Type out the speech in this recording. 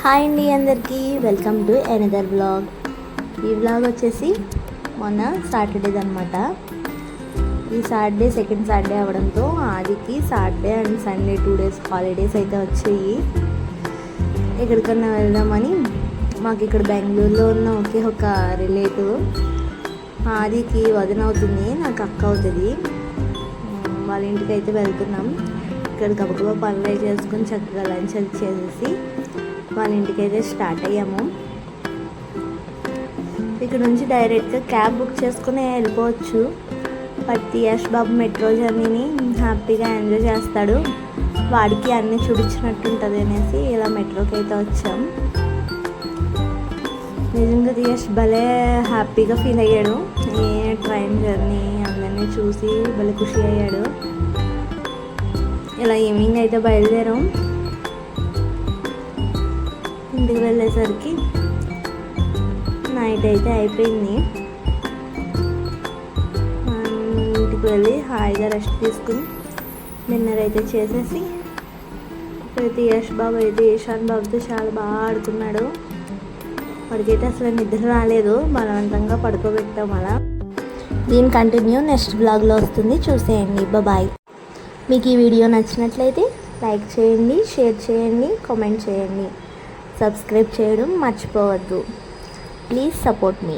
Hi అండి అందరికీ welcome to another blog. ఈ బ్లాగ్ వచ్చేసి మొన్న సాటర్డేది అనమాట. ఈ సాటర్డే సెకండ్ సాటర్డే అవడంతో ఆదికి Saturday and Sunday 2 days holidays అయితే వచ్చాయి. ఎక్కడికన్నా వెళ్దామని మాకు ఇక్కడ బెంగళూరులో ఉన్న ఒక రిలేటివ్, ఆదికి వదిన అవుతుంది, నాకు అక్క అవుతుంది, వాళ్ళ ఇంటికి అయితే వెళ్తున్నాం. ఇక్కడ గబగబా పనులు చేసుకుని చక్కగా లంచ్ అది చేసేసి వాళ్ళ ఇంటికి అయితే స్టార్ట్ అయ్యాము. ఇక్కడ నుంచి డైరెక్ట్గా క్యాబ్ బుక్ చేసుకుని వెళ్ళిపోవచ్చు. బట్ యష్ బాబు మెట్రో జర్నీని హ్యాపీగా ఎంజాయ్ చేస్తాడు, వాడికి అన్నీ చూపించినట్టు ఉంటుంది అనేసి ఇలా మెట్రోకి అయితే వచ్చాం. నిజంగా యష్ భలే హ్యాపీగా ఫీల్ అయ్యాడు. ఈ ట్రైన్ జర్నీ అందరినీ చూసి భలే ఖుషి అయ్యాడు. ఇలా ఈవినింగ్ అయితే బయలుదేరాం. ఇంటికి వెళ్ళేసరికి నైట్ అయితే అయిపోయింది. ఇంటికి వెళ్ళి హాయిగా రెస్ట్ తీసుకుని డిన్నర్ అయితే చేసేసి ప్రతి యష్ బాబు అయితే ఈశాన్ బాబుతో చాలా బాగా ఆడుకున్నాడు. వాడికైతే అసలు నిద్ర రాలేదు, బలవంతంగా పడుకోబెట్టాం అలా. దీని కంటిన్యూ నెక్స్ట్ బ్లాగ్లో వస్తుంది, చూసేయండి. బాయ్. మీకు ఈ వీడియో నచ్చినట్లయితే లైక్ చేయండి, షేర్ చేయండి, కామెంట్ చేయండి, సబ్స్క్రైబ్ చేయడం మర్చిపోవద్దు. Please support me.